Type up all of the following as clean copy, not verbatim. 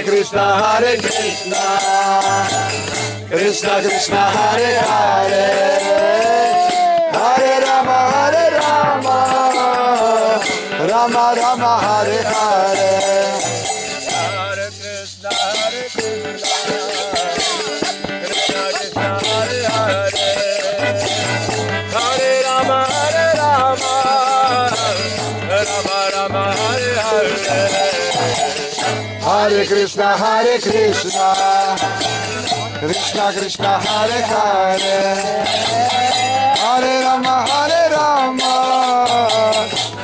Krishna, Hare Krishna, Krishna Krishna, Hare Hare, Hare Rama, Rama Rama, Hare Hare. Hare Krishna, Hare Krishna, Krishna Krishna, Hare Hare, Hare Rama, Rama Rama, Hare Hare. Hare Krishna, Hare Krishna, Krishna Krishna, Hare Hare, Hare Rama,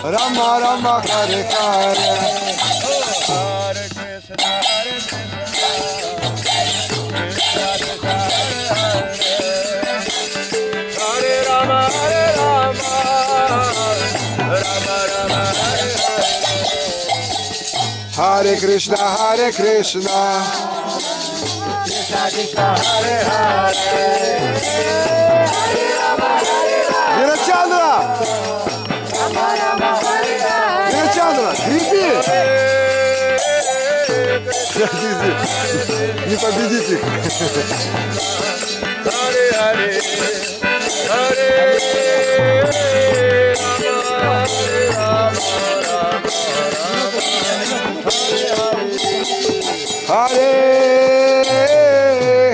Rama Rama, Hare Hare. Hare Krishna, Hare Krishna, Krishna Krishna, Hare Hare, Hare Rama, Rama Rama, Hare Hare. Hare Krishna, Hare Krishna, Krishna Krishna, Hare Hare, Hare Rama, Virachandra, Rama Rama, Hare Hare. Virachandra, крепи! Не победите их. Hare Hare, Hare Rama, Hare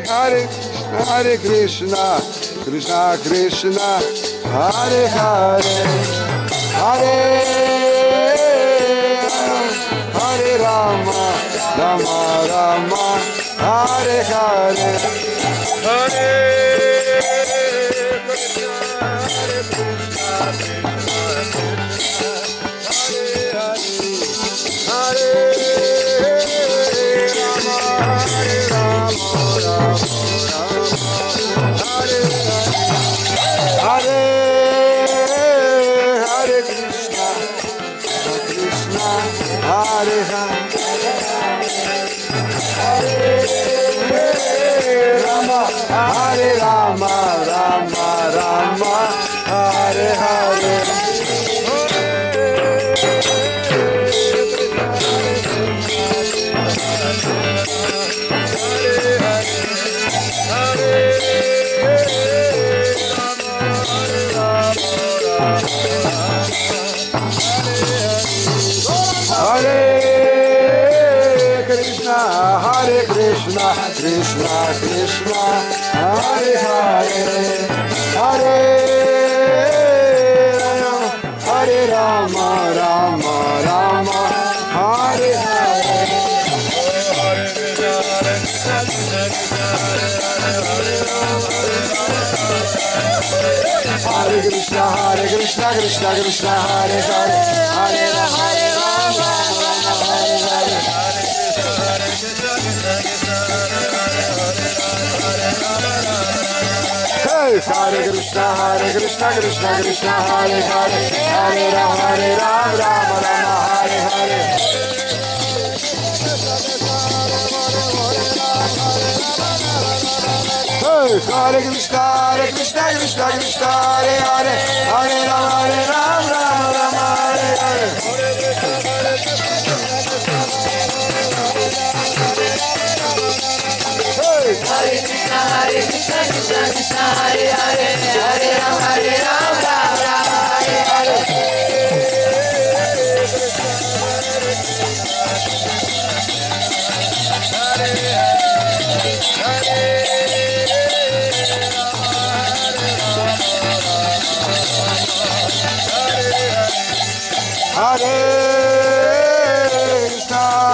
Hare, Hare Krishna, Krishna Krishna, Hare Hare, Hare Hare Rama, Rama Rama, Hare Hare. Hare Krishna, Hare Krishna, Hare Rama, Hare Hare Hare Krishna, Krishna Hare Hare, Rama Hare Rama, Rama Rama, Hare Hare. Hare Krishna, Krishna Krishna, Hare Hare, Hare Rama, Rama Rama, Hare Hare. Hare Krishna, Krishna Krishna, Hare Hare, Hare Rama, Hare Hare. Hey, Hare Krishna, Krishna Krishna, Hare Hare, Hare Rama, Rama Rama, Hare Hare. Hey, Hare Krishna, Krishna Krishna, Hare Hare, Hare Rama, Rama Rama, Hare Hare. Hey, Hare Krishna, Krishna Krishna, Hare Hare, Hare Rama, Rama Hare Hare.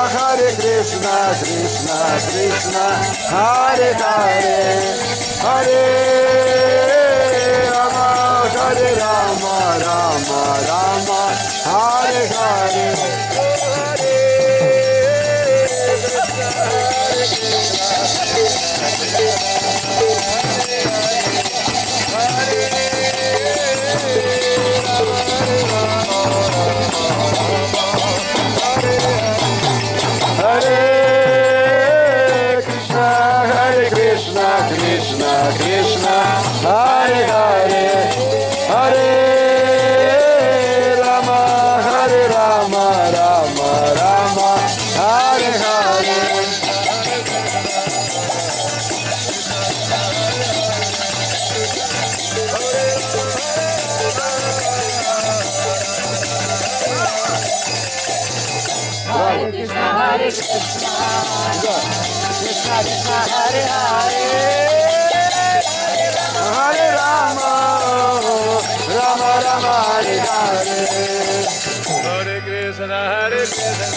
Hare Krishna, Krishna Krishna, Hare Hare, Hare Rama, Rama Rama, Hare Hare. Hare Krishna, Krishna Krishna, Hare Hare, Hare Rama, Rama Rama, Hare Hare. Krishna, Krishna Krishna Hare Hare, Hare Rama, Rama Rama Hare Hare. Hare Krishna, Hare Krishna,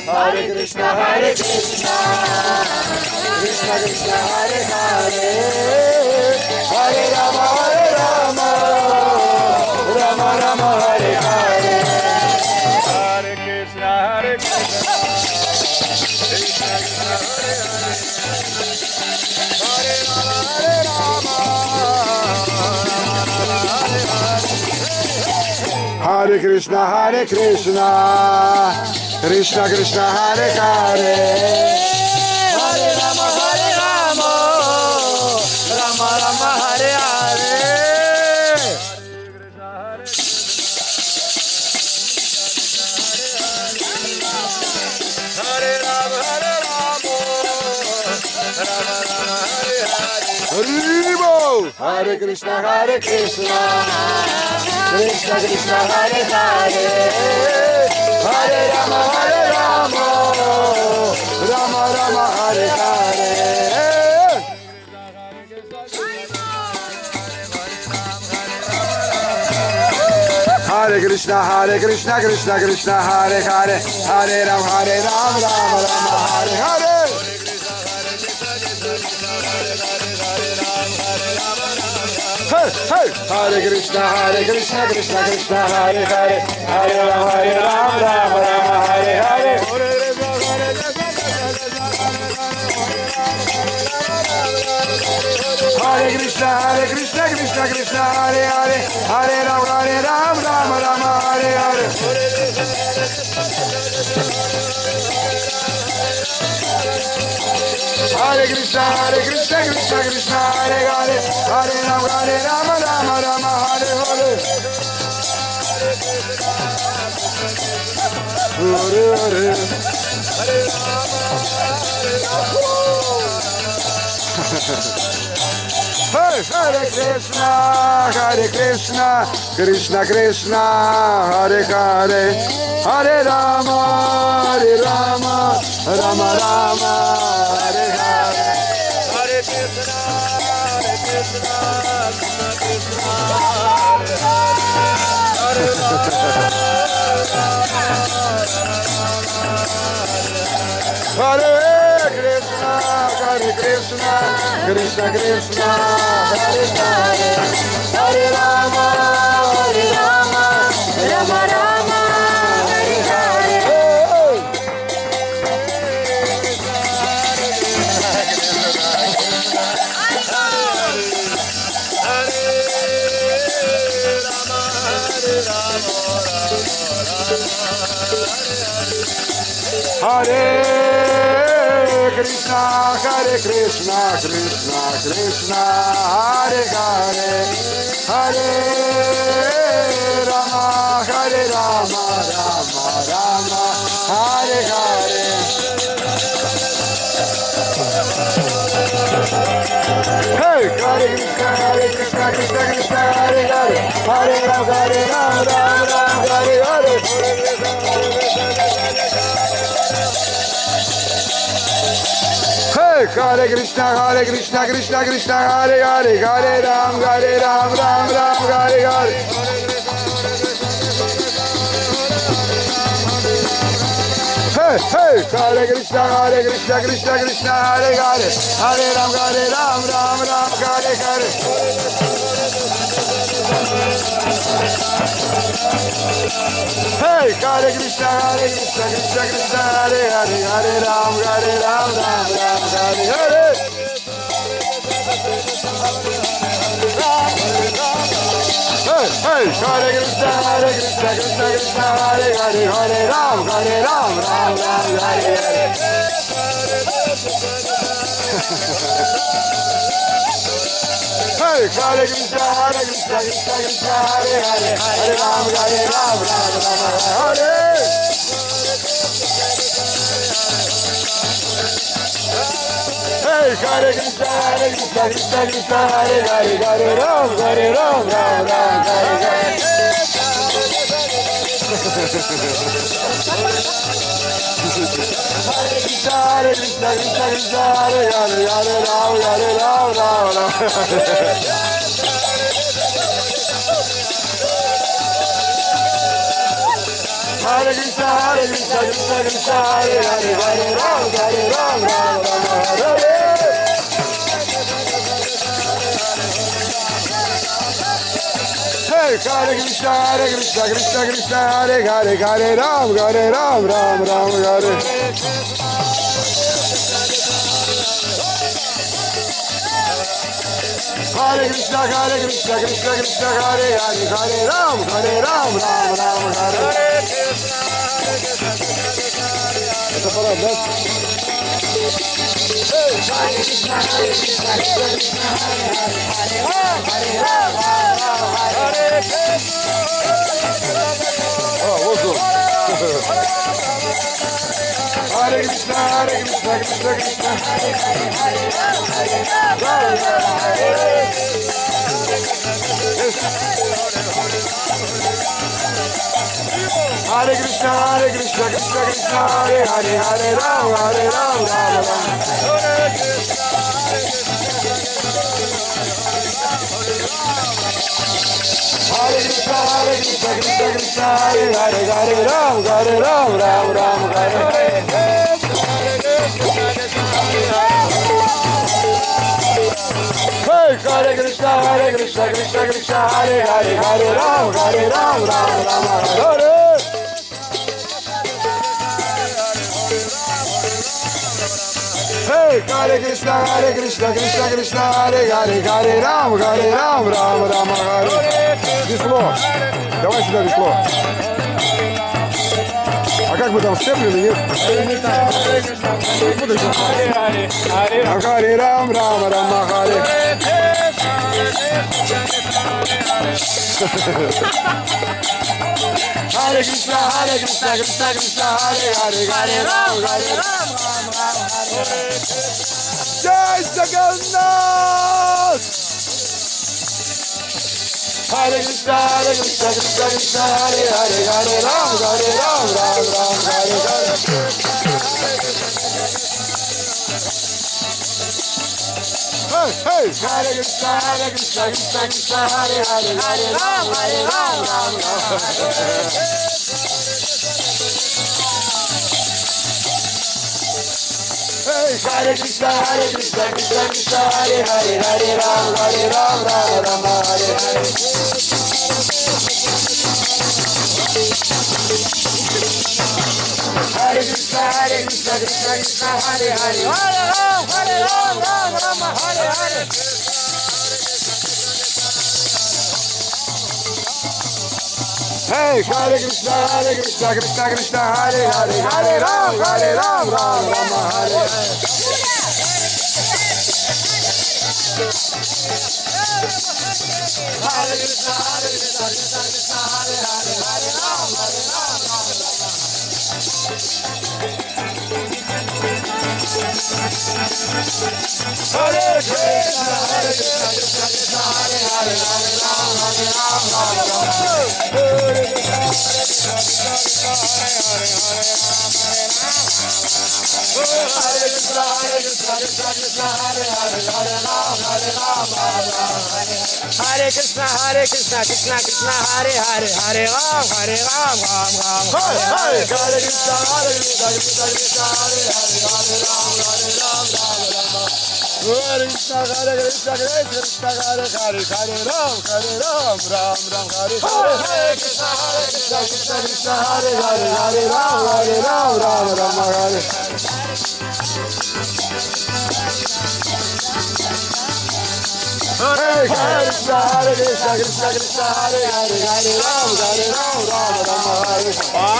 Hare Krishna, Hare Krishna, Krishna Krishna Hare Hare, Hare Rama, Rama Rama Hare Hare. Hare Krishna, Hare Krishna, Krishna Krishna Hare Hare, Hare Krishna, Hare Krishna, Krishna Krishna Hare Hare, Hare Rama, Rama Rama Hare Hare. Hare Rama, Rama Rama Hare Hare. Haribo. Hare Krishna Hare Krishna, Krishna Krishna Hare Hare, Hare Rama, Rama Rama Hare Hare. Hare Krishna, Krishna Krishna, Hare Hare, Hare Rama, Rama Rama Hare Hare. Hey, hey! Hare Krishna, Krishna Krishna, Hare Hare, Hare Rama, Rama Rama Hare Hare. Hare Krishna, Krishna Krishna, Hare Hare, Hare Rama, Rama Rama Hare Hare. Hare Krishna, Krishna Krishna, Hare Hare, Hare Rama, Rama Rama Hare Hare. Hare Hare. Hey, Hare Krishna, Krishna Krishna, Hare Hare, Hare Rama, Rama Rama, Hare Hare. Hare Krishna, Krishna Krishna, Hare Hare Krishna, Krishna Krishna, Hare Hare, Hare Rama, Rama Rama Hare Hare. Hare Krishna, Krishna Krishna, Hare Hare, Hare Rama, Rama Rama, Hare Hare. Hey, Hare Krishna, Krishna Krishna, Hare Hare, Hare Rama, Rama Hare Hare. Hey, Hare Krishna, Krishna Krishna, Hare Hare, Hare Ram, Ram Hare Hare. Hey, hey, Hare Krishna, Krishna, Hare Hare, Hare Ram, Ram Hare Hare. Hey, Hare Krishna, Krishna, Hare Hare, Hare Ram, Ram Hare Hare. Hey, hey, Hare Krishna, Krishna, Hare Hare, Hare Ram, Ram Hare Hare. Hey, Hare Krishna, Krishna, Hare Hare, Hare Ram, Ram Hare Hare. Hey, Hare Krishna, Krishna Krishna, Hare Hare, Hare Ram, Ram Ram, Hare Hare. Hare Krishna, Krishna Krishna, Hare Hare, Hare Ram, Ram Ram. Hare Krishna, Krishna Krishna, Hare Hare, Hare Ram, Ram Hare. Hey, Hare Krishna, Krishna Krishna, Hare Hare, Hare Ram, Ram Hare. Hare Krishna, Krishna Krishna, Hare Hare, Hare Ram, Ram Hare. Essa parada. Hare Krishna, Krishna Krishna, Hare Hare, Hare Ram, Hare Hare Krishna, Krishna Krishna, Hare Hare, Hare Ram, Hare Hare Krishna, Krishna Krishna, Hare Hare, Hare Ram, Ram. Hare Krishna, Krishna Krishna, Hare Hare, Hare Ram, Ram Hare. Hey, Hare Krishna, Krishna Krishna, Hare Hare, Hare Ram, Ram Hare. Hey, Hare Krishna, Krishna Krishna, Hare Hare, Hare Ram, Ram Hare. Весло. Давай сюда весло. А как мы там степли или нет? Харе Рам, Рам Харе. Харе Кришна, Кришна Кришна, Харе Харе Рам, Харе Рам. Jai Jagannath. Hare Krishna, Krishna Krishna, Hare Hare, Hare Ram, Ram Hare Hare. Hey, hey, Hare Krishna, Krishna Krishna, Hare Hare, Hare Ram, Ram Hare. Hey, Hare Krishna, Krishna Krishna, Hare Hare, Hare Ram, Ram Hare Hare. Hare Krishna, Krishna Krishna, Hare Hare, Hare Ram, Ram Hare Hare. Hey, Hare Krishna, Krishna Krishna, Hare Hare, Hare Ram, Ram Hare Hare. Hare Krishna, Krishna Krishna, Hare Hare, Hare Ram, Ram Hare Krishna, Krishna Hare Hare, Hare Ram, Hare Krishna, Krishna Krishna, Hare Hare, Hare Ram, Ram Hare Hare. Hare Krishna, Krishna Krishna, Hare Hare, Hare Ram, Ram Hare Krishna, Krishna Krishna, Hare Hare, Hare Ram, Ram Hare Hare. Hare Krishna, Krishna Krishna, Hare Hare, Hare Ram, Ram Hare.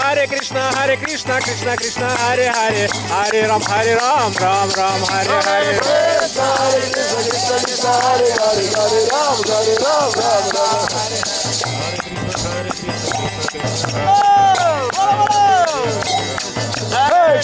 Hare Krishna, Krishna Krishna, Hare Hare, Hare Ram, Ram Hare. Hare Krishna, Krishna Krishna, Hare Hare, Hare Ram, Ram Hare Hare. Hare Krishna, Krishna Hare Hare, Hare Ram, Ram Hare. Hey,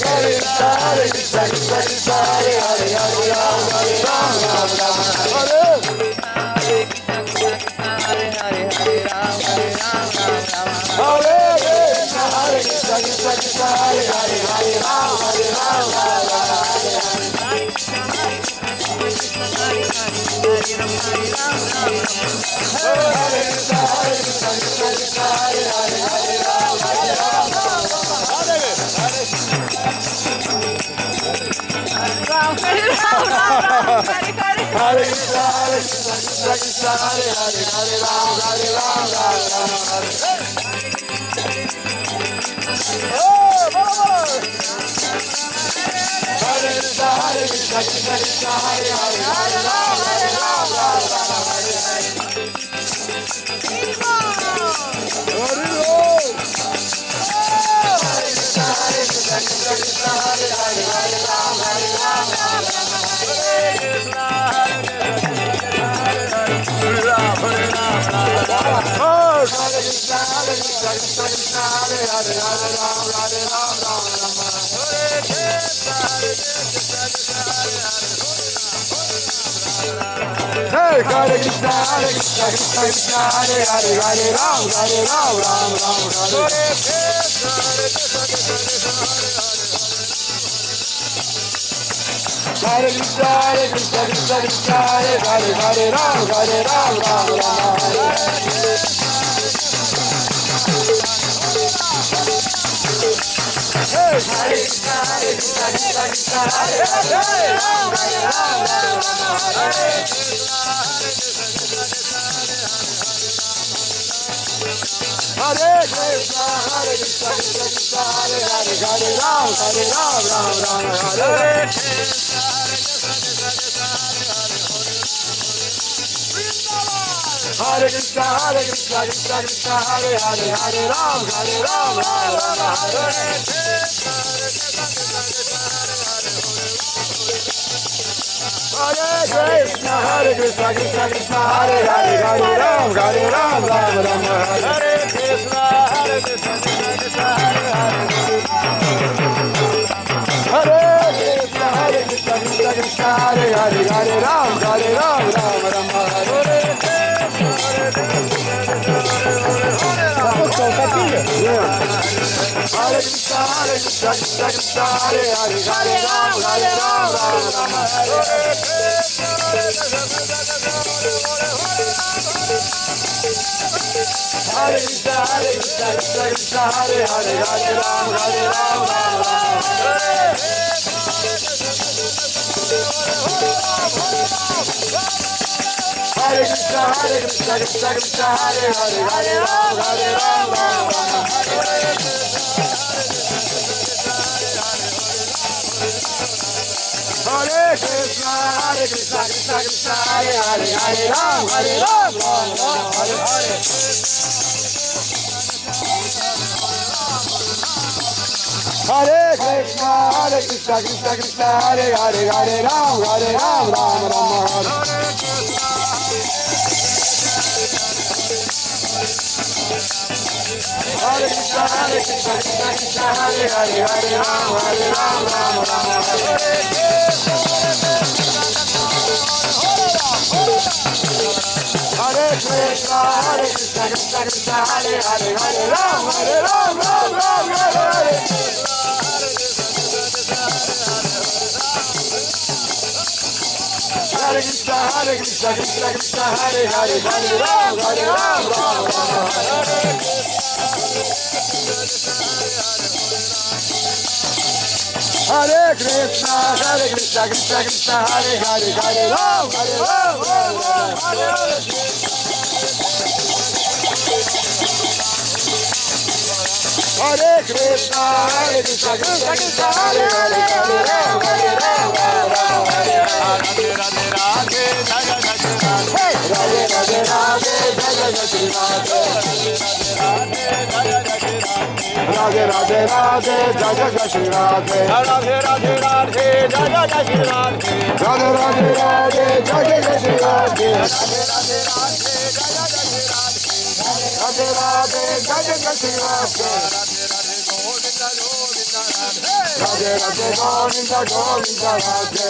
Radhe Radhe Radhe Govinda Govinda Radhe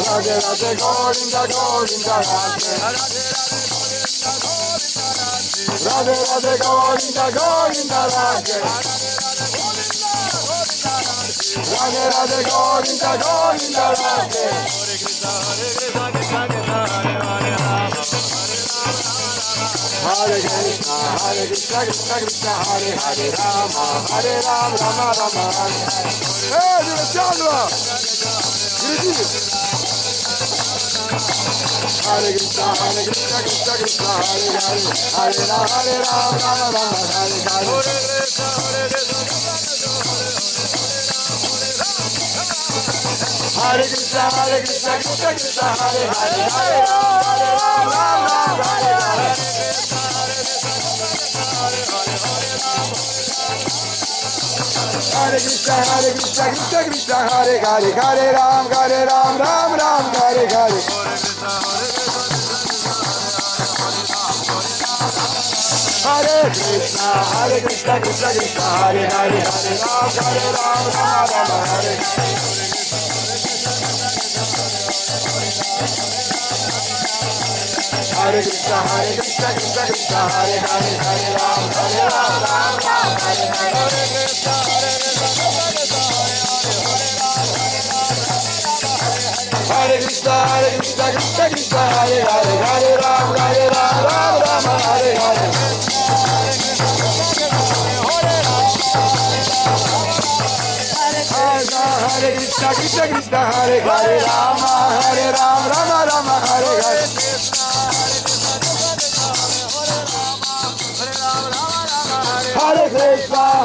Radhe Radhe Govinda Govinda Radhe Radhe Radhe Govinda Govinda Radhe Radhe Radhe Govinda Govinda Radhe Hare Krishna Krishna Krishna Hare Hare Rama Rama Rama Hare Hey, Chandra! Hare Krishna Krishna Krishna Hare Hare Hare Rama Rama Rama Hare Hare Hare Krishna Krishna Krishna Hare Hare Hare Rama Rama Hare Hare Hare Krishna Krishna Krishna Hare Hare Hare Ram Ram Ram Hare Hare Hare Krishna Krishna Krishna Hare Hare Hare Ram Ram Hare Hare Krishna Krishna Krishna Hare Hare Hare Ram Ram Hare Hare Hare Krishna Krishna Krishna Hare Hare Hare Ram Ram Hare Hare Hare Krishna Krishna Krishna Hare Hare Rama Rama Hare Hare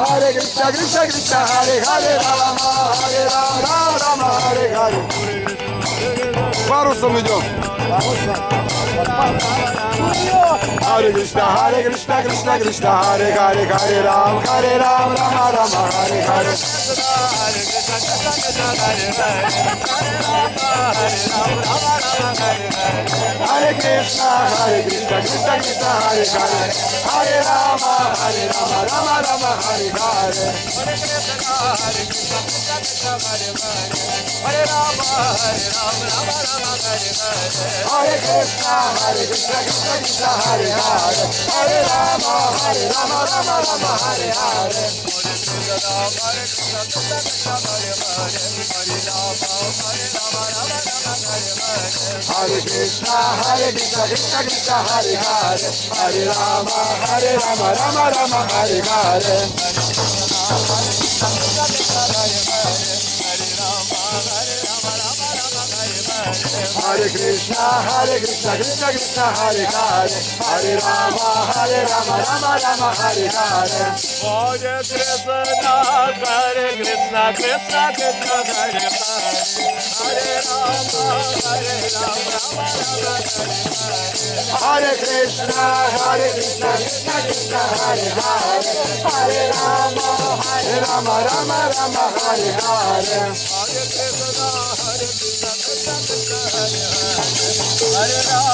Hare Krishna Krishna Krishna Hare Hare Rama Rama Hare Hare Парусом идем. Hare Krishna Krishna Krishna Hare Hare Hare Ram Rama Rama Hare Hare Hare Krishna Krishna Krishna Hare Hare Hare Rama Rama Rama Hare Hare Hare Krishna Krishna Krishna Hare Hare Hare Rama Rama Hare Hare Hare Krishna Krishna Krishna Hare Hare Hare Rama Rama Hare Hare Hare Krishna Krishna Krishna Hare Hare Hare Rama Rama Hare Hare Hare Krishna Krishna Krishna Hare Hare Hare Krishna Krishna Krishna Hare Hare Hare Rama Rama Hare Hare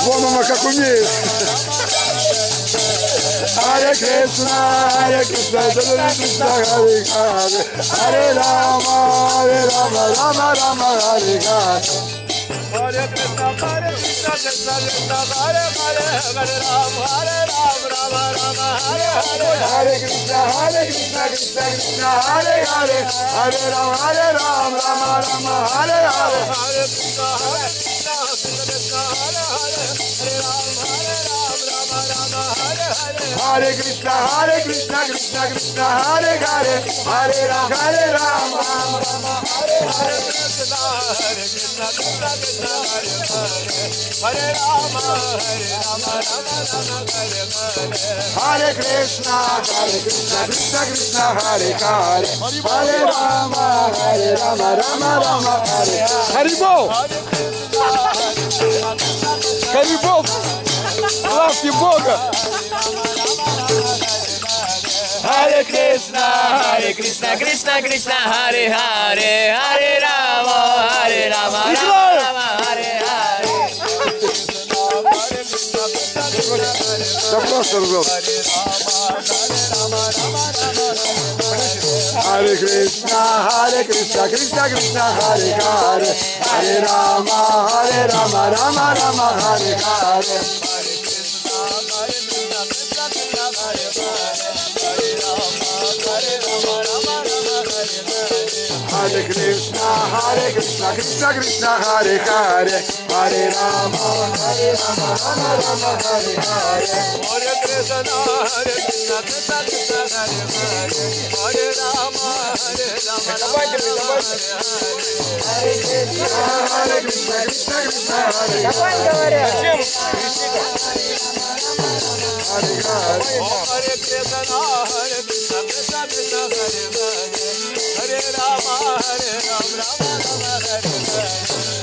Вон она как умеет. Hare Krishna Krishna Krishna Hare Hare Hare Rama Rama Hare Hare Hare Krishna Krishna Krishna Hare Hare Hare Rama Rama Hare Hare Hare Krishna Krishna Krishna Hare Hare Hare Rama Rama Hare Hare Hare Krishna Krishna Krishna Hare Hare Hare Rama Rama Hare Hare Hare Krishna Krishna Krishna Hare Hare Hare Rama Hare Rama Hare Hare Krishna Krishna Krishna Hare Hare Hare Rama Hare Krishna Krishna Krishna Hare Hare Hare Rama Rama Hare Харибол! Харибол! Славьте Бога! Hare Krishna Krishna Krishna Hare Hare Hare Rama Rama Hare Hare Да просто рвет. Hare Krishna, Krishna Krishna, Hare Hare, Hare Rama, Rama Rama, Hare Hare. Hare Krishna, Krishna Krishna, Hare Hare, Hare Rama, Rama Rama, Hare Hare. Hare Krishna, Krishna Krishna, Hare Hare, Hare Rama, Rama Rama, Hare Hare. Hare Krishna, Krishna Hare Hare.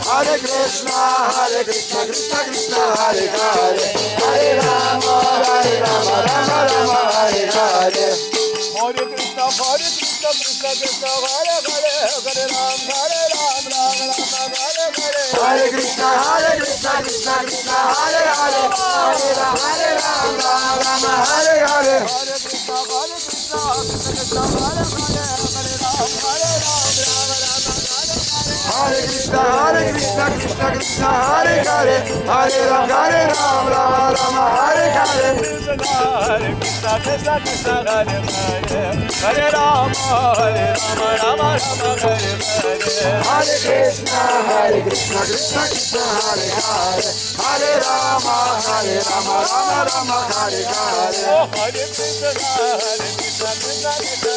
Hare Krishna, Krishna Krishna, Hare Hare, Hare Rama, Rama Rama, Hare Hare. Hare Krishna, Krishna Krishna, Hare Hare, Hare Rama, Rama Rama, Hare Hare. Hare Krishna, Krishna Krishna, Hare Hare, Hare Ram, Ram Rama, Hare Hare. Hare Krishna, Krishna Krishna, Hare Hare, Hare Rama, Rama Hare Hare. Hare Krishna, Krishna Krishna, Hare Hare, Hare Ram, Rama Hare Krishna, Krishna Krishna, Hare Hare, Hare Rama, Rama Hare Hare. Hare Krishna, Krishna Krishna, Hare Hare, Hare Rama, Rama Hare Hare. Hare Krishna, Krishna Krishna, Hare Hare, Hare Rama, Rama Hare Hare. Oh, Hare Krishna, Krishna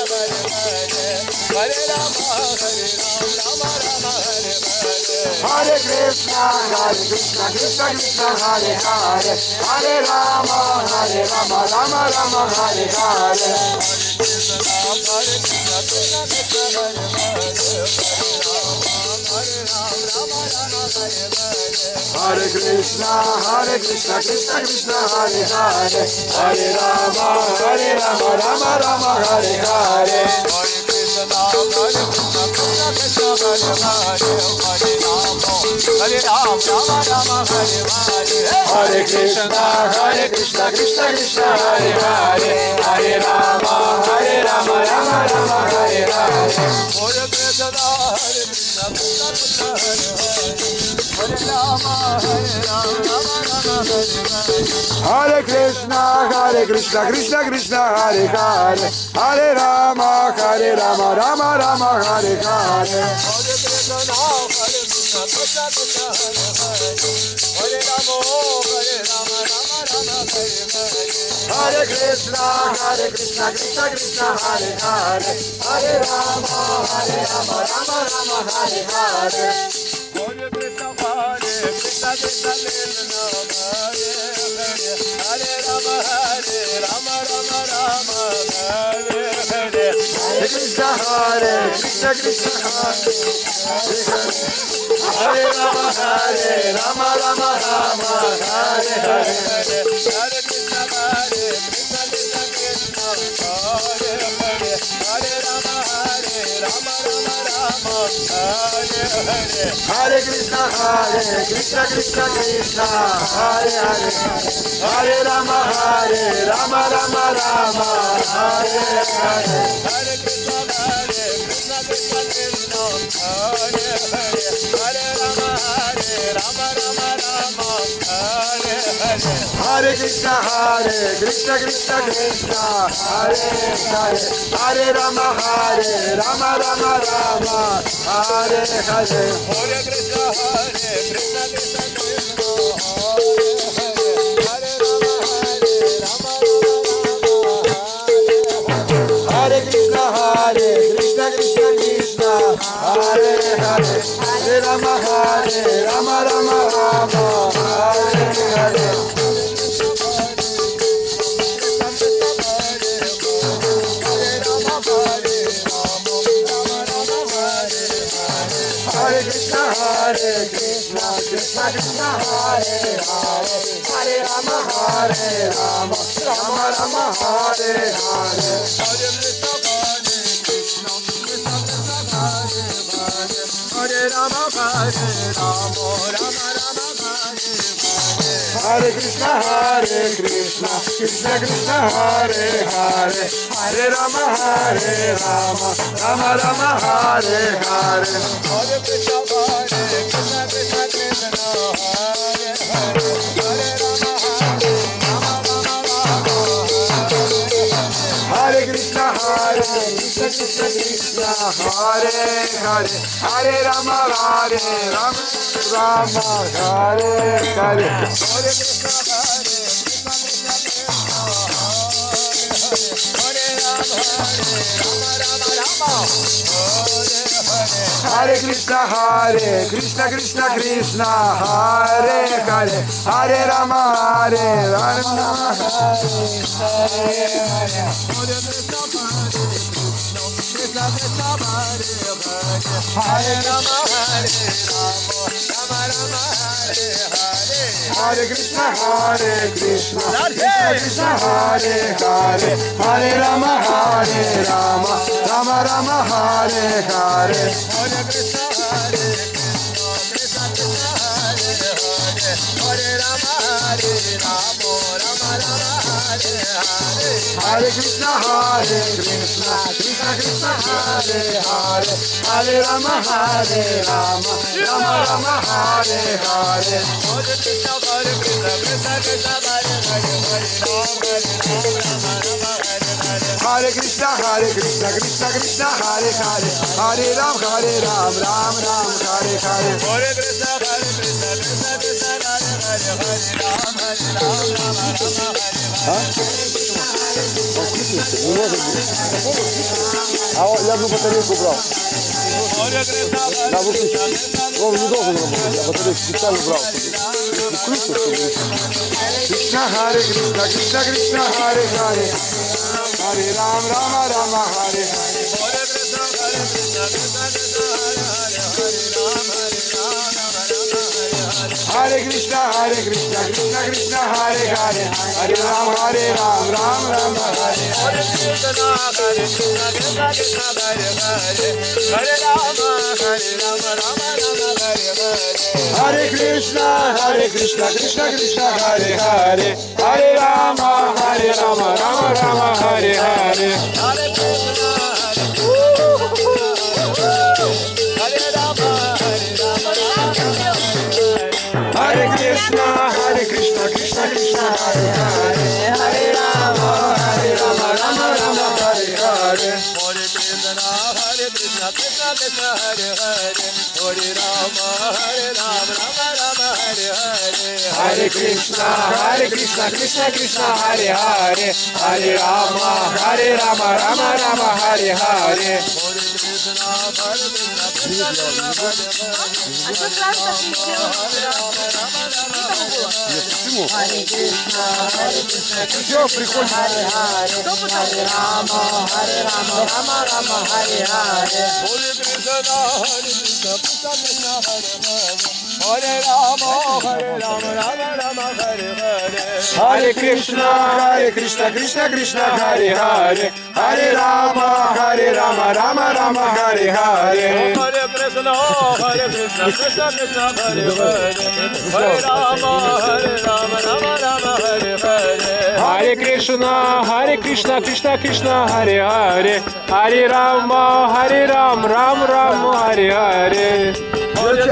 Krishna, Hare Hare, Hare Rama, Rama Hare Hare. Hare Krishna, Krishna Hare Hare, Hare Rama, Rama Hare Hare. Hare Krishna, Krishna Krishna, Hare Hare, Hare Rama, Rama Hare Hare. Hare Krishna, Krishna Krishna, Hare Hare, Hare Rama, Rama Hare Hare. Hare Krishna, Krishna Krishna, Hare Hare, Hare Rama, Rama Hare Hare. Hare Krishna, Krishna Krishna, Hare Hare, Hare Rama, Rama Hare Hare. Hare Krishna, Krishna Krishna, Hare Rama, Rama Rama, Hare Hare. Hare Krishna, Krishna Krishna, Hare Rama, Rama Rama, Hare Hare. Hare Krishna, Krishna Krishna, Hare Hare, Hare Rama, Rama Rama, Hare Hare. Hare Krishna, Krishna Krishna, Hare Hare, Hare Rama, Rama Rama, Hare Hare. Hare Krishna, Krishna Krishna, Hare Hare, Hare Rama, Rama Rama, Hare Hare. Hare Krishna, Krishna Krishna, Hare Hare, Hare Rama, Rama Rama, Hare Hare. Hare Krishna, Krishna Krishna, Hare Rama, Rama Hare Krishna, Krishna Krishna, Hare Hare, Hare Rama, Rama Hare Hare. Hare Krishna, Krishna Krishna, Hare Hare, Hare Rama, Rama Hare Hare. Hare Rama, Rama Rama, Hare Hare Krishna, Krishna Krishna, Hare Hare, Hare Rama, Rama Rama, Hare Hare. Hare Krishna, Krishna Krishna, Hare Hare, Hare Rama, Hare Krishna, Krishna Krishna, Hare Hare, Hare Rama, Rama Hare Hare. Hare Krishna, Krishna Krishna, Hare Hare, Hare Rama, Rama Hare Krishna, Krishna Krishna, Hare Hare, Hare Rama, Rama Rama, Hare Hare. Hare Krishna, Krishna Krishna, Hare Rama, Rama Rama, Hare Hare. Hare Krishna, Krishna Krishna, Hare Hare, Hare Rama, Rama Rama, Hare Hare. Hare Krishna, Krishna Krishna, Hare Rama, Hare Krishna, Krishna Krishna, Hare Hare, Hare Ram, Ram Ram, Hare Hare. Hare Krishna, Krishna Krishna, Hare Я одну батарейку брал. Hare Krishna, Да, выключи. Он не должен работать, я батарейку специально брал. Кришна, Харе Кришна, Кришна Кришна, Харе Харе, Харе Рам, Рама Рама, Харе Харе. Hare Krishna, Krishna Krishna, Hare Hare, Hare Ram, Ram Rama, Hare Hare. Hare Krishna, Krishna Krishna, Hare Hare, Hare Rama, Rama Rama, Hare Hare. Hare Krishna, Krishna Krishna, Hare Hare, Hare Rama, Rama Rama, Hare Hare. Hare Krishna, Krishna Krishna, Hare Hare, Hare Rama, Rama Rama, Hare Hare. Hare Krishna, Krishna Krishna, Hare Hare, Hare Rama, Rama Rama, Hare Hare. Все, приходит. Hare Rama, Rama Rama, Hare Hare. Hare Krishna, Krishna Krishna, Hare Hare, Hare Rama, Rama Rama, Hare Hare. Hare Krishna, Krishna Krishna, Hare Hare, Hare Rama, Rama Rama, Hare Hare. Hare Krishna, Krishna Krishna, Hare Hare, Hare Rama, Ram Ram, Hare Hare. Hare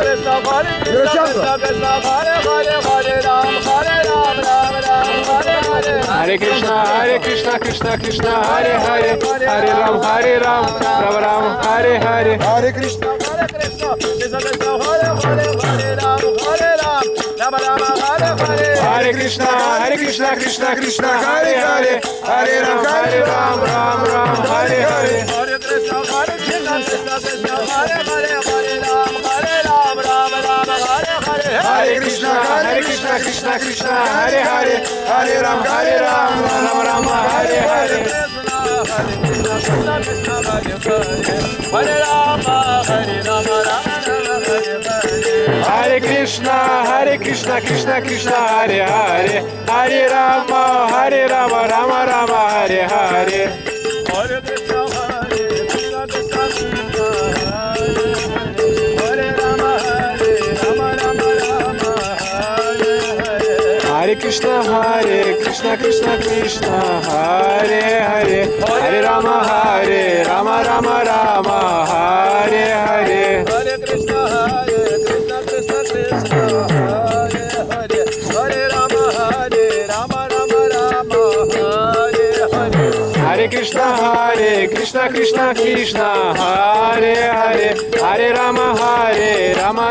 Krishna, Krishna Krishna, Hare Hare, Hare Ram, Ram Hare Hare. Hare Krishna, Krishna Hare Hare, Hare Ram, Ram Ram, Hare Hare. Hare Krishna, Krishna Krishna, Hare Hare, Hare Ram, Rama Rama, Hare Hare. Hare Krishna, Krishna Hare Hare, Hare Ram, Ram Ram, Hare Hare. Hare Krishna, Krishna Krishna, Hare Hare, Hare Ram, Rama Rama, Hare Hare. Hare Krishna, Krishna Hare Hare, Hare Ram, Rama Rama, Hare Hare. Hare Krishna, Krishna Hare Hare, Hare Rama, Rama Rama, Hare Hare. Hare Krishna, Krishna Hare Rama, Rama Rama, Hare Krishna, Krishna Krishna, Hare Hare, Hare Rama, Rama Rama, Hare Hare. Hare Krishna, Krishna Krishna, Hare Hare, Hare Rama, Rama Rama, Hare Hare. Hare Krishna, Krishna Krishna, Hare Hare, Hare Rama, Rama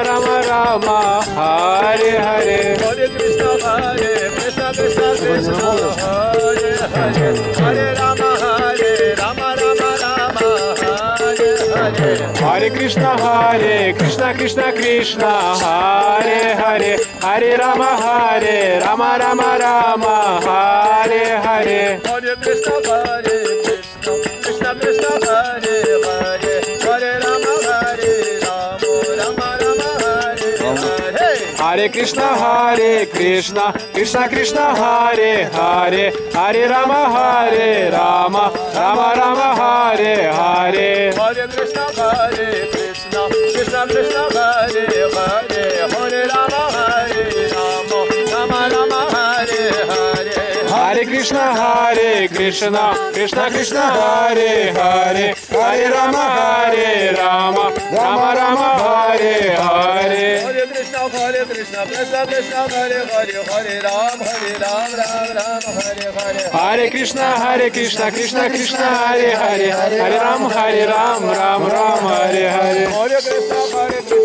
Rama, Hare Hare. Hare Krishna, Krishna Krishna, Hare Hare, Hare Rama, Rama Rama, Hare Hare. Hare Krishna, Krishna Krishna, Hare Hare, Hare Rama, Rama Rama, Hare Hare. Hare Krishna, Krishna Krishna, Hare Hare, Hare Rama, Rama Rama, Hare Hare. Hare Krishna, Krishna Krishna, Hare Hare, Hare Rama, Rama Rama, Hare Hare. Hare Krishna, Krishna Krishna, Hare Hare, Hare Rama, Rama Rama, Hare Hare. Hare Krishna, Krishna Krishna, Hare Hare, Hare Rama, Rama Rama, Hare Hare. Hare Krishna, Krishna Krishna, Hare Hare, Hare Ram, Ram Ram, Hare Hare. Hare Krishna, Krishna Krishna, Hare Hare, Hare Ram, Ram Ram, Hare Hare. Hare Krishna, Krishna Krishna, Hare Hare, Hare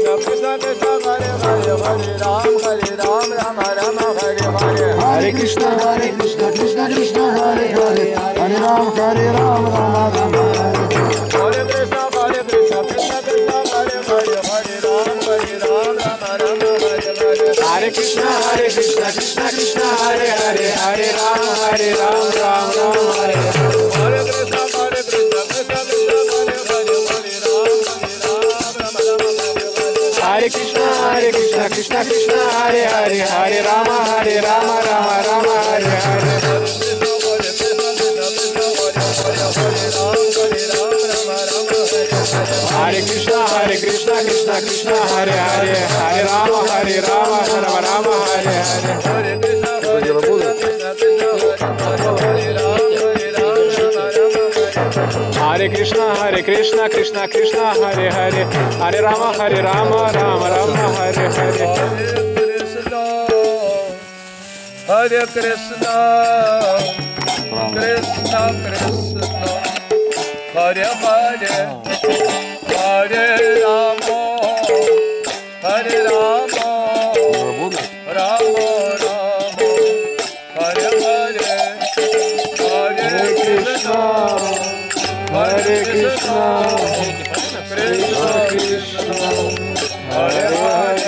Ram, Ram Ram, Hare Hare. Hare Krishna, Krishna Krishna, Hare Hare, Hare Ram, Ram Hare. Hare Krishna, Krishna Krishna, Hare Hare, Hare Ram, Ram Hare Hare. Hare Krishna, Krishna Hare Hare, Hare Ram, Ram Hare Hare. Hare Krishna, Krishna Krishna, Hare Hare, Hare Ram, Ram Hare Hare Hare. Krishna, Krishna Hare Hare, Hare Rama, Rama Hare Hare. Hare Krishna, Krishna Krishna, Hare Hare, Hare Rama, Rama Hare Hare. Hare Krishna, Krishna Krishna, Hare Hare, Hare Rama, Rama Hare Hare. Hare Krishna, Krishna Krishna, Hare Hare, Hare Rama, Rama Rama, Hare Hare, Hare Krishna, Krishna Krishna, Hare Hare, Hare Rama, Hare Krishna, Krishna Krishna, Hare Hare,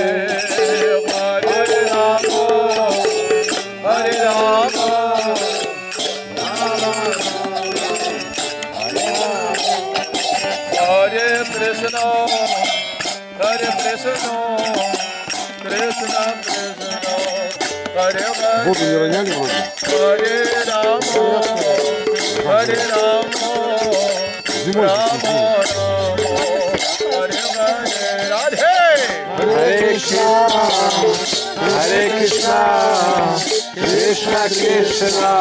Воду не роняли вроде? Hare Rama, Зимой Rama Radhe. Hare Krishna, Krishna Krishna,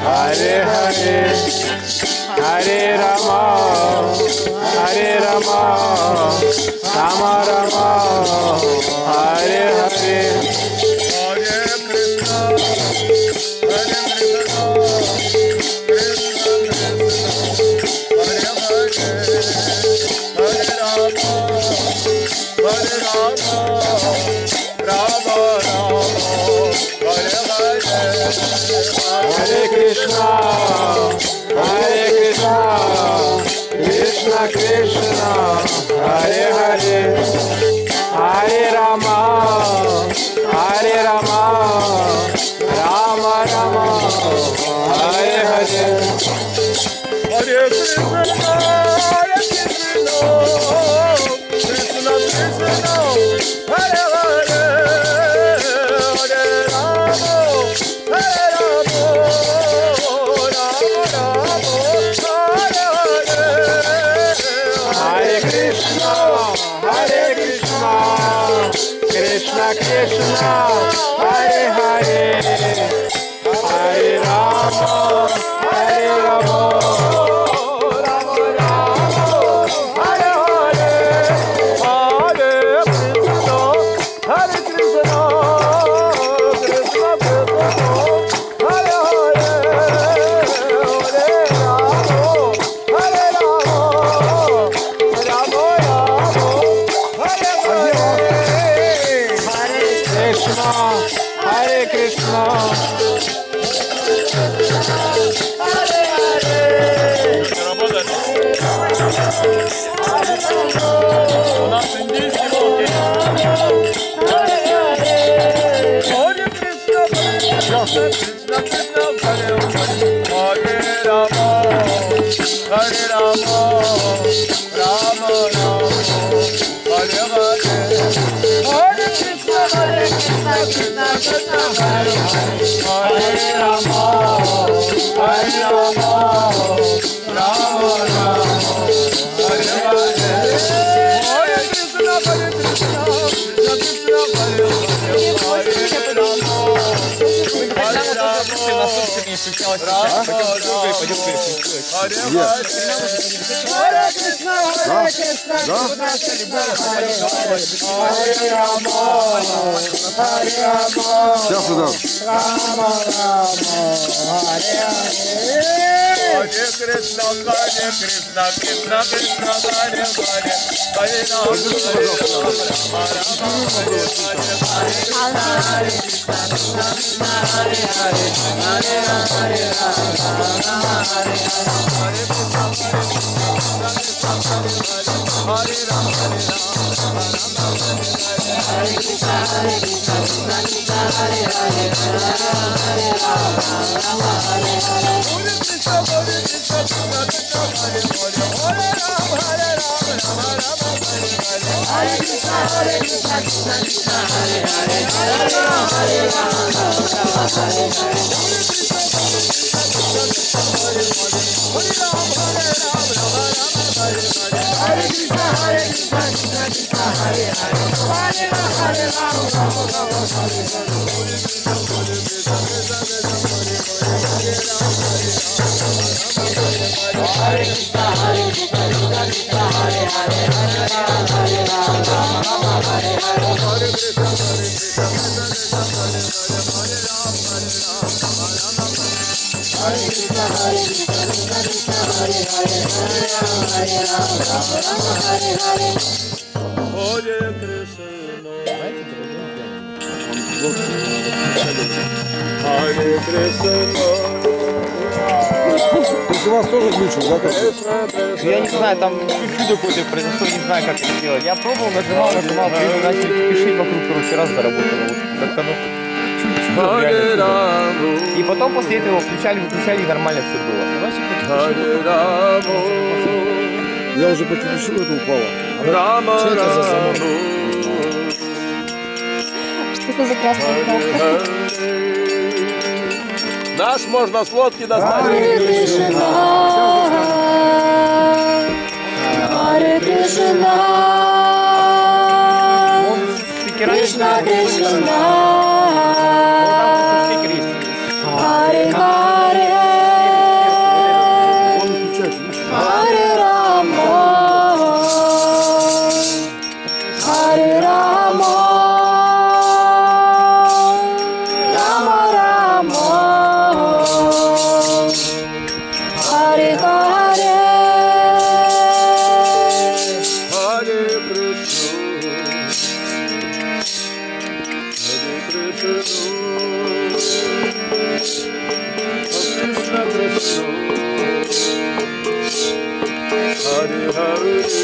Hare Hare, Hare Rama, Rama Rama, Hare Hare. Hare Krishna, Krishna Krishna, Hare Hare, Hare Rama, Rama Rama, Hare Hare. Hare Krishna, Krishna Krishna, Hare Hare, Hare Rama, Rama Rama, Hare Hare. Hare Krishna, Krishna Krishna, Hare Hare, Hare Rama, Rama Rama, Hare Hare. Hare Krishna, Krishna Krishna, Hare Hare, Сейчас удам. У вас тоже глючил, да? Я не знаю, там чудо какое-то произошло, не знаю, как это сделать. Я пробовал, нажимал, начали пишить вокруг, короче, раз заработало. Вот, как оно чуть-чуть реально. И потом после этого включали, выключали, и нормально все было. Я уже подключил, это упало. Что это за замок? Что это за красная кнопка? Наш можно с лодки достать. Харе Кришна, Харе Кришна, Кришна Кришна, Харе Харе, Харе Рама, Харе Рама, Рама Рама. Hare Hare, Hare Krishna, Krishna Krishna, Hare Hare, Hare Rama, Hare Rama,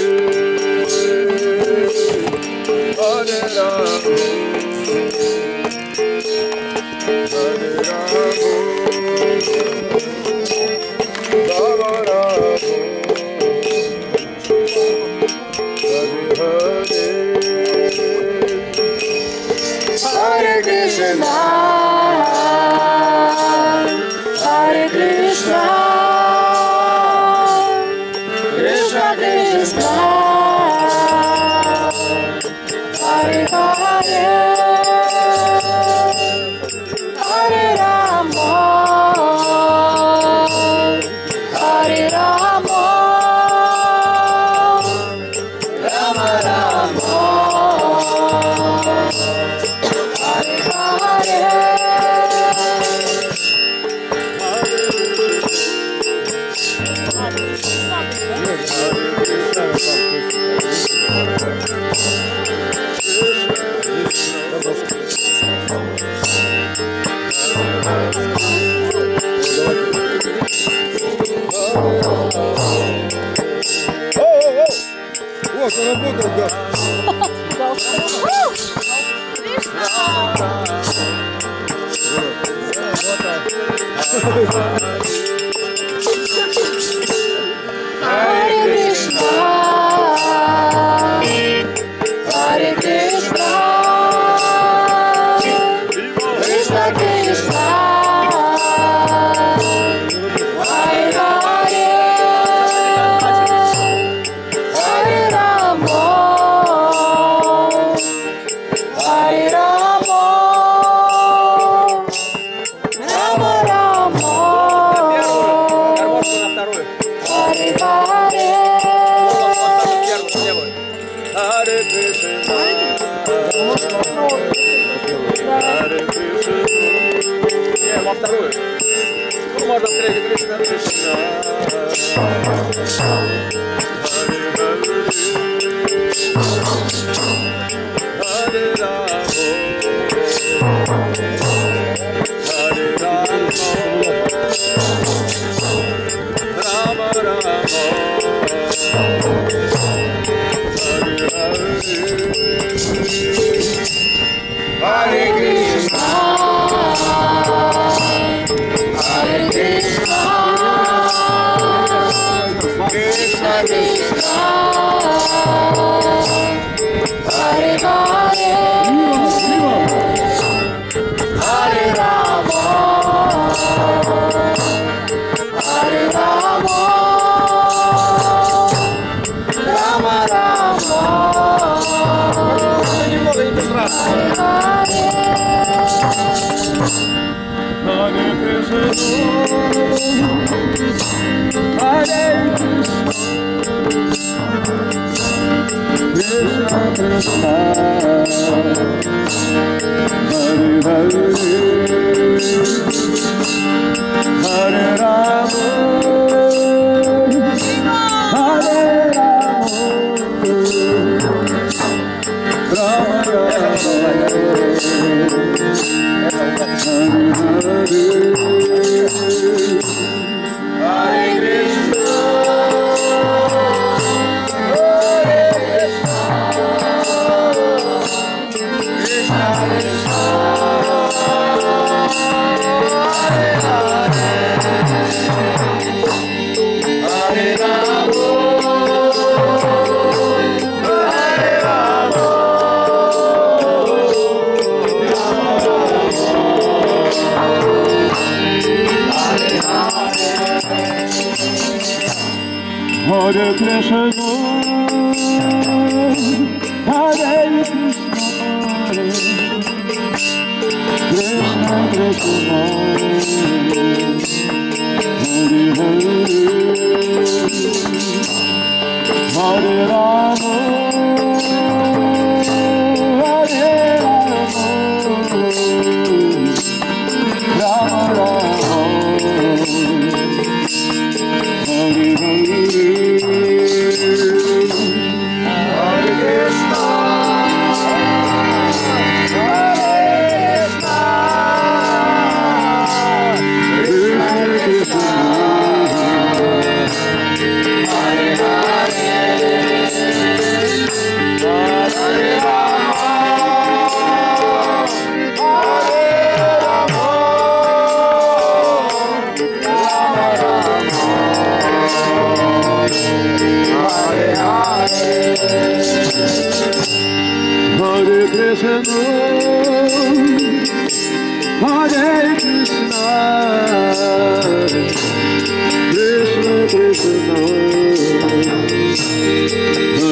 Rama Rama. Hare Krishna, Hare Krishna, Krishna Krishna, Hare Hare, Hare Rama, Hare Rama, Rama Rama. Вот, заработал, да. Hare Krishna, Hare Krishna, Hare Krishna. Не, во вторую. Ну, можно в третью. Кришна, Кришна. Hare Hare. Hare Rama. Hare Rama. Rama Rama. Hare Krishna, Hare Krishna, Krishna Krishna, Hare Hare, Hare Rama, Hare Rama, Rama Rama. Немного не без разницы. Hare Krishna, Hare Krishna, Krishna, Hare Hare, Hare Rama, Hare Rama, Rama Hare Krishna, Krishna Krishna,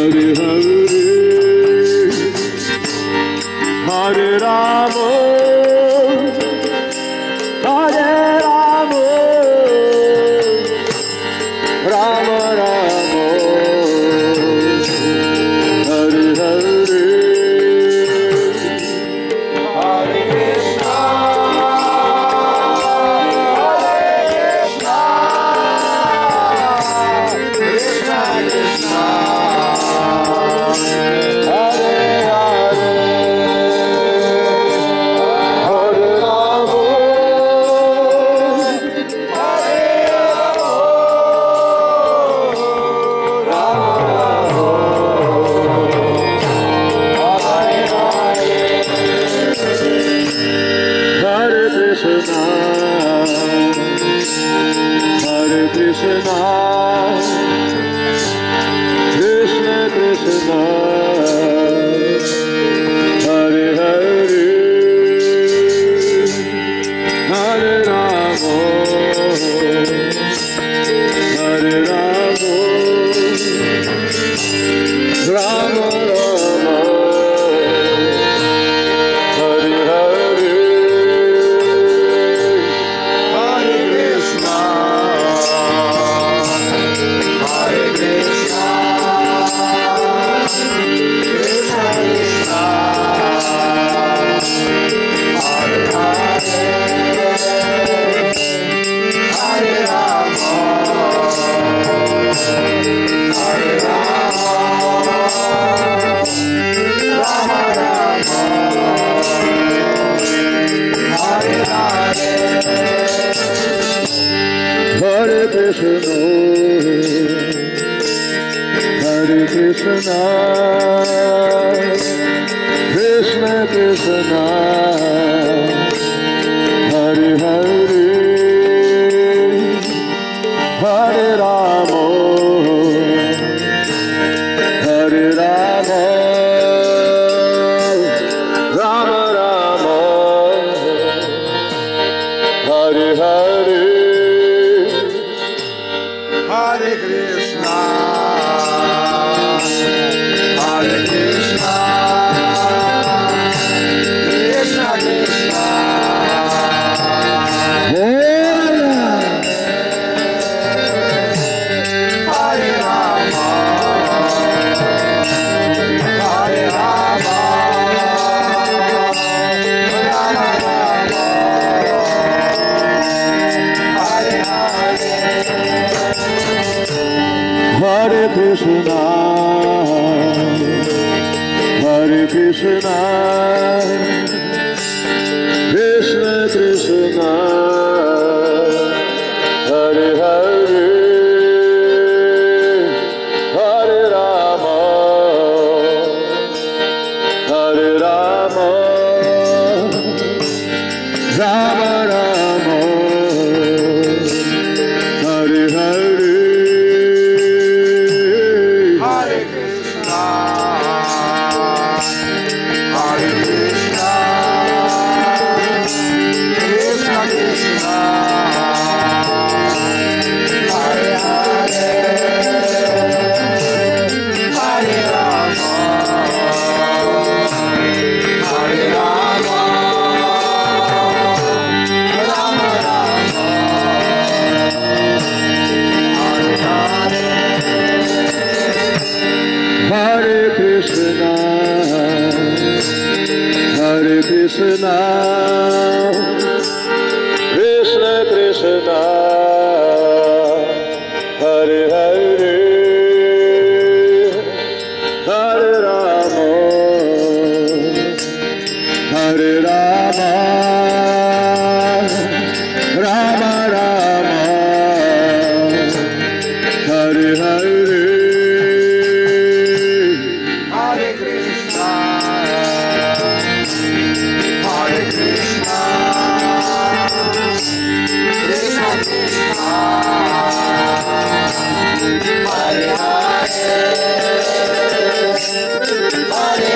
Hare Hare, Hare Rama, Hare Rama, Hare Krishna, Hare Krishna, Krishna Krishna, Hare Hare, Hare Rama, Hare Rama, Rama Rama. Hare Krishna, Krishna Krishna Hare Hare Hare Rama Hare Rama Rama Rama Hare Hare Hare Krishna Hare Krishna Krishna Krishna Hare Rama Hare Rama Rama Rama Hare Hare Hare Krishna Hare Krishna Krishna Krishna Hare Hare Hare Rama Hare Rama Rama Rama Hare Hare Hare Krishna Hare Krishna Krishna Krishna Hare Hare Hare Rama Hare Rama Rama Rama Hare Hare Hare Krishna Hare Krishna Krishna Krishna Hare Hare Hare Rama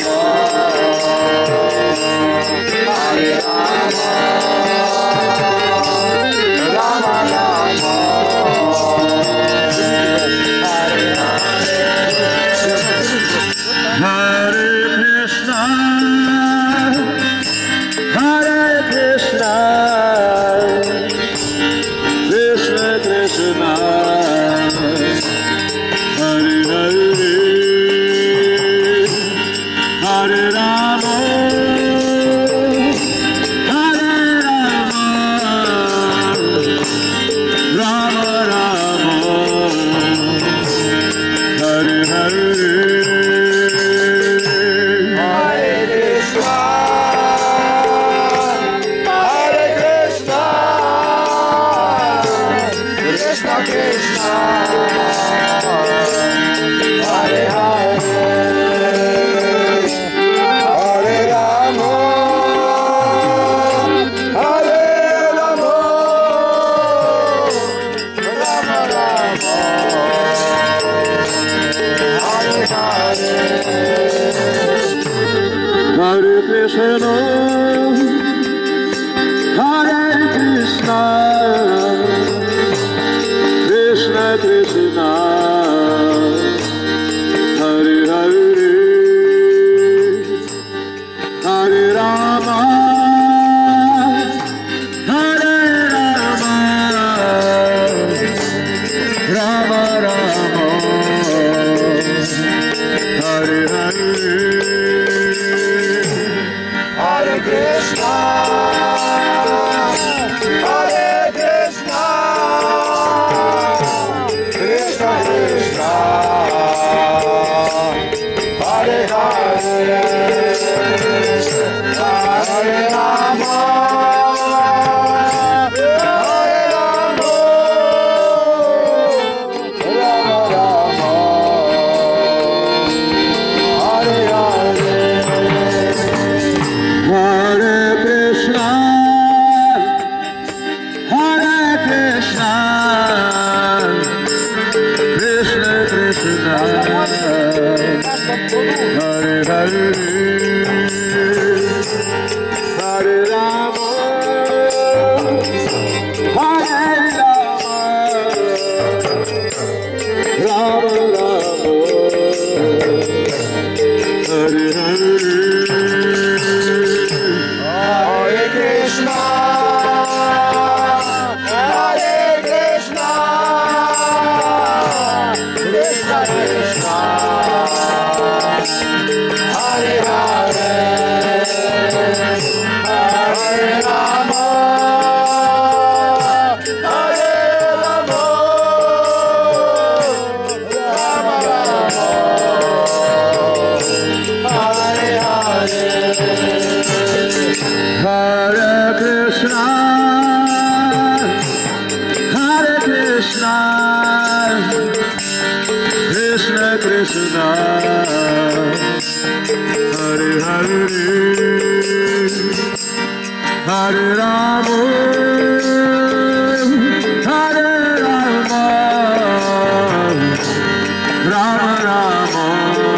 Hare Rama Rama Rama Hare Hare Hare Krishna Hare Krishna Krishna Krishna Hare Hare Hare Rama Hare Rama Rama Rama Hare Hare Hare Krishna Hare Krishna Krishna Krishna Hare Hare Hare Rama Hare Rama Rama Rama Hare Hare Hare Krishna Hare Krishna Krishna Krishna Hare Hare Hare Rama Hare Rama Rama Rama Hare Hare Hare Krishna Hare Krishna Krishna Krishna Hare Hare Hare Rama Hare Rama Rama Rama Hare Hare Hare Krishna Hare Krishna Krishna Krishna Hare Hare Hare Rama Hare Rama Rama Rama Hare Hare Hare Rama Hare Rama Rama Rama Hare Hare Hare Krishna Hare Krishna Krishna Krishna Hare Hare Hare Rama Hare Rama Rama Rama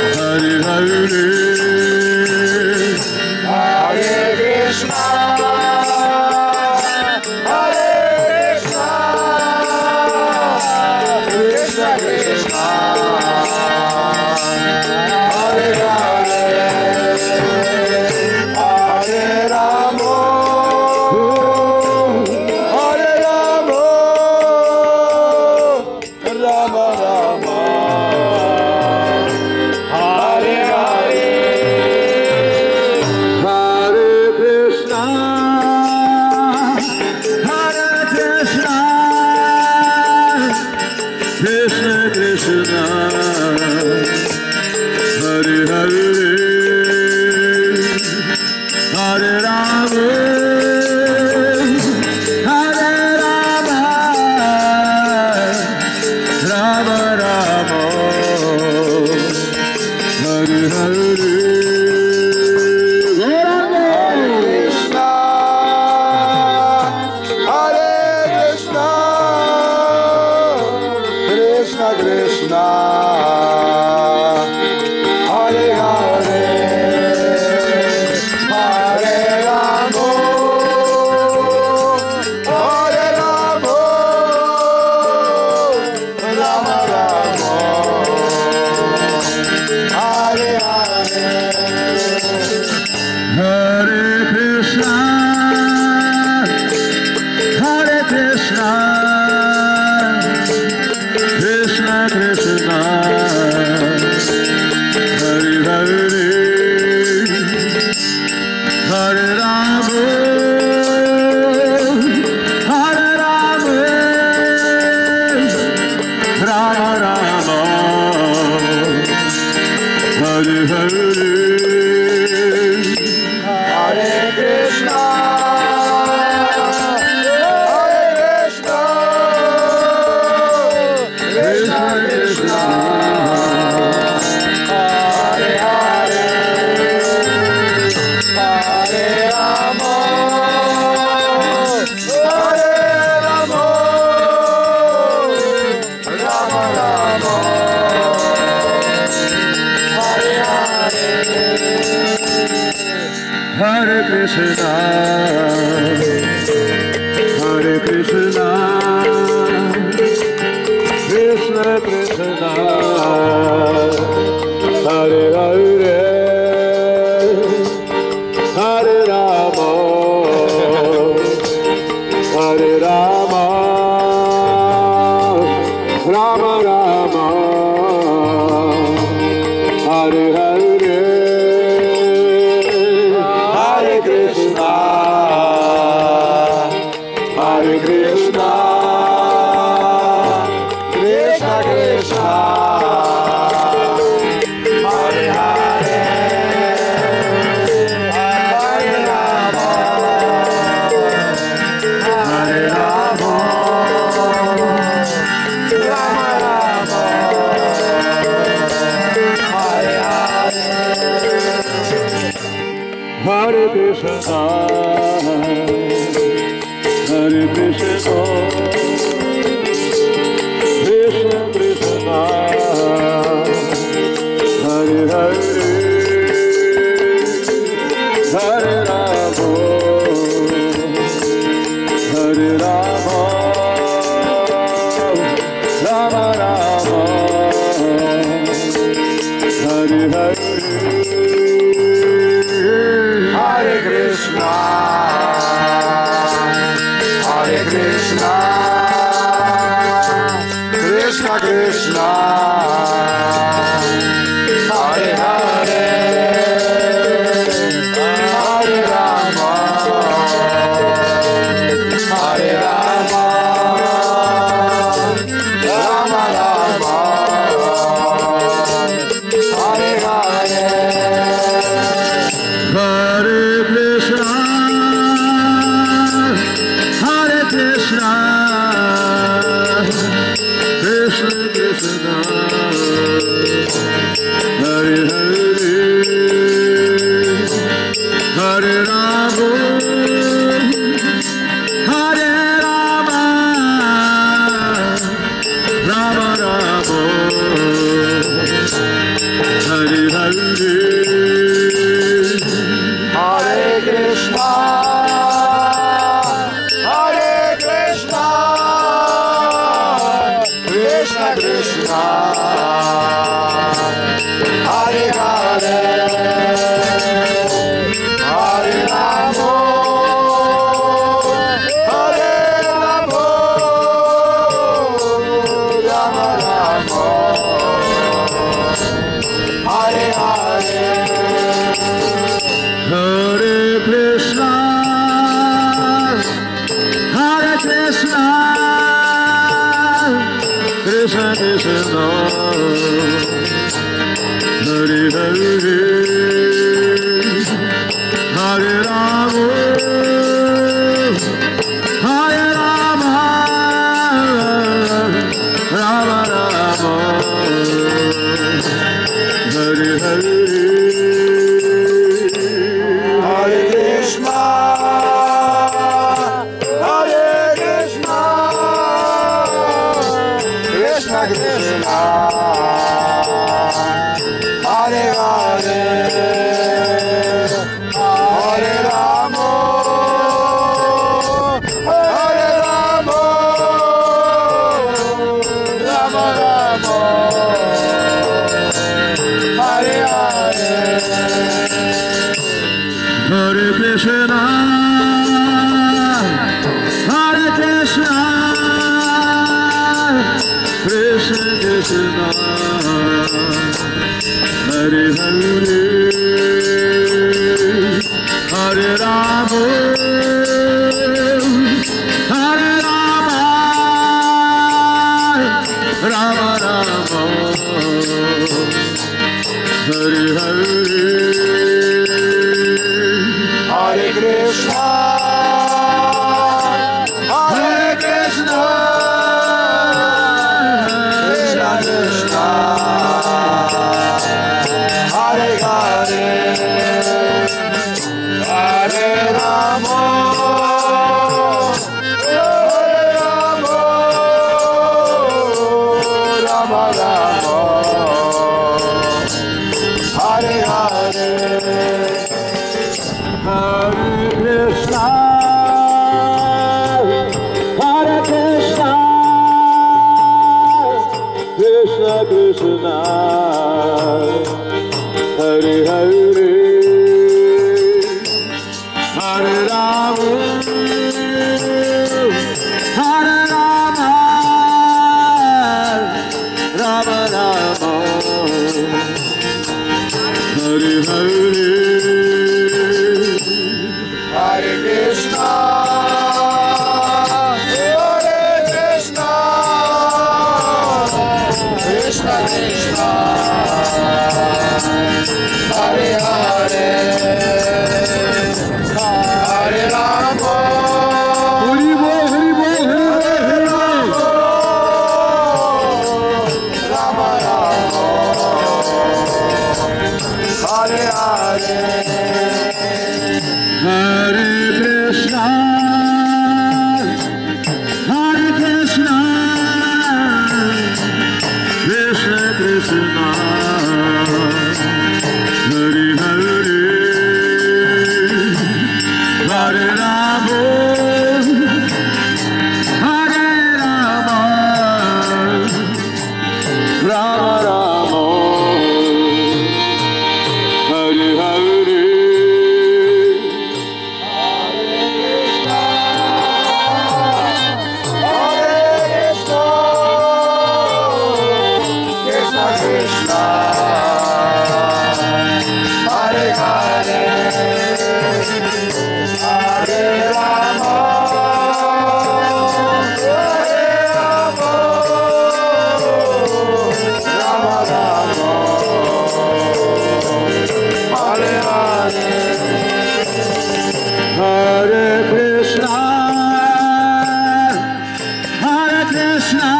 Hare Hare Hare Krishna Hare Krishna Krishna Krishna Hare Hare Hare Rama Hare Rama Rama Rama Hare Hare Krishna Krishna, Hare Hare, Hare Rama, Hare Rama, Rama Rama, Hare Hare, Hare Krishna, Hare Krishna, Krishna Krishna, Hare Hare, Hare Rama, Hare Rama, Rama Rama, Hare Hare, Hare Krishna, Hare Krishna, Krishna Krishna, Hare Hare, Hare Rama, Hare Rama, Rama Rama, Hare Hare, Hare Krishna, Hare Krishna, Krishna Krishna, Hare Hare, Hare Rama, Hare Rama, Rama Rama, Hare Hare, Hare Krishna, Hare Krishna, Krishna Krishna, Hare Hare, Hare Rama, Hare Rama, Rama Rama, Hare Hare, Hare Krishna, Hare Krishna, Krishna Krishna, Hare Hare, Hare Rama, Hare Rama, Rama Rama, Hare Hare, Hare Krishna, Hare Krishna, Krishna Krishna, Hare Hare, Hare Rama, Hare Rama, Rama Rama, Hare Hare, Hare Krishna, Hare Krishna, Krishna Krishna, Hare Hare, Hare Rama, Hare Rama, Rama Rama, Hare Hare, Hare Krishna, Hare Krishna, Krishna Krishna, Hare Hare, Hare Rama, Hare Rama, Rama Rama, Hare Hare, Hare Krishna, Hare Krishna, Krishna Krishna, Hare Hare, Hare Rama, Krishna Hare Hare Hare Rama Hare Rama Rama Rama Hare Hare Hare Krishna, Hare Krishna, Krishna Krishna, Hare Hare, Hare Rama, Hari Bol, Hari Bol, Hari Bol, Rama Rama, Hare Hare. Hare Krishna, Hare Krishna, Krishna Krishna, Hare Hare, Hare Rama, Hare Rama, Rama Rama, Hare Hare. Hare Krishna, Hare Krishna,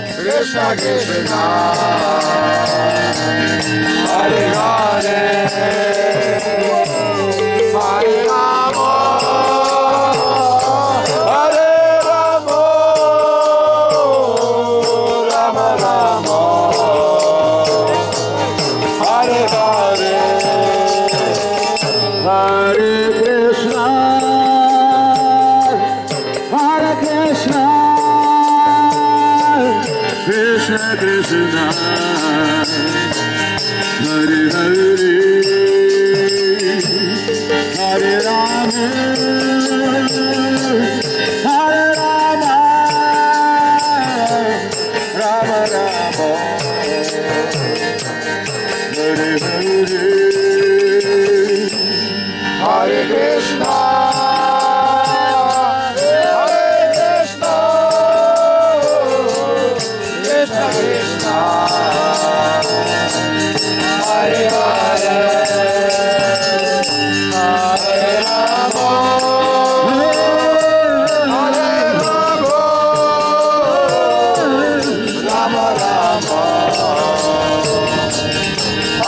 Krishna Krishna, Hare Hare, Hare Rama, Hare Rama, Rama Rama,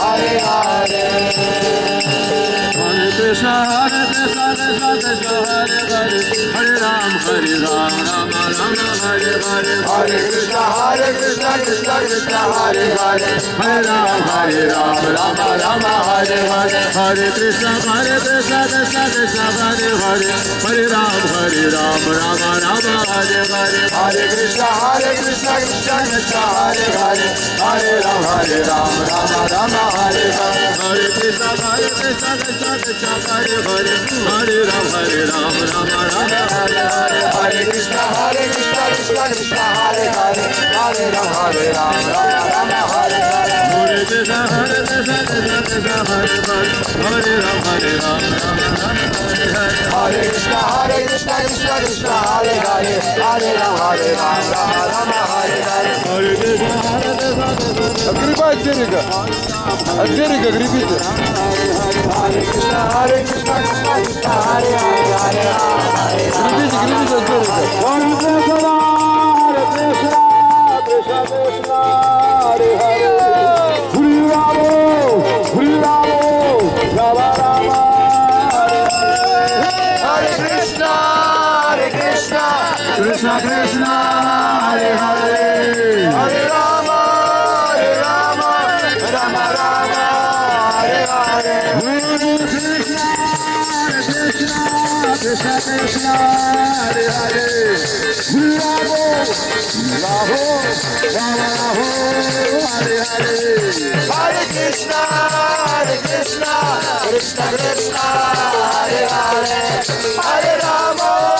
Hare Hare. Hare Krishna, Hare Krishna, Krishna Krishna, Hare Hare, Hare Rama, Hare Rama, Rama Rama, Hare Hare. Hare Krishna, Hare Krishna, Krishna Krishna, Hare Hare, Hare Rama, Hare Rama, Rama Rama, Hare Hare. Hare Krishna, Hare Krishna, Krishna Krishna, Hare Hare, Hare Rama, Hare Rama, Rama Rama, Hare Hare. Hare Krishna, Krishna Krishna, Hare Ram, Rama Rama, Hare Hare. Hare Krishna, Krishna Krishna, Hare Hare. Hare Ram, Rama Rama, Hare Hare. Hare Krishna, Krishna Krishna, Hare Hare. Hare Ram, Rama Rama, Hare Hare. Hare Krishna, Krishna Krishna, Hare Hare. Hare Ram, Rama Rama, Hare Hare. Hare Krishna, Krishna Krishna, Hare Hare. Hare Ram, Rama Rama, Hare Hare. Hare Krishna, Krishna Hare Hare. Hare Ram, Rama Rama, Hare Hare. Hare Krishna, Krishna Krishna, Hare Hare. Hare Ram, Rama Rama, Hare Hare. Hare Krishna, Krishna Hare Hare. Hare Ram, Rama Rama, Hare Hare. Hare Krishna, Отгребай от берега. От берега гребите. Hare Krishna, Krishna Hare Hare. Hare Ram, Гребите от берега. Hare Krishna, Hare Krishna, Krishna Krishna Hare Hare Ramo Ramo Rama Ramo Hare Hare Hare Krishna Krishna Krishna Hare Hare Hare Rama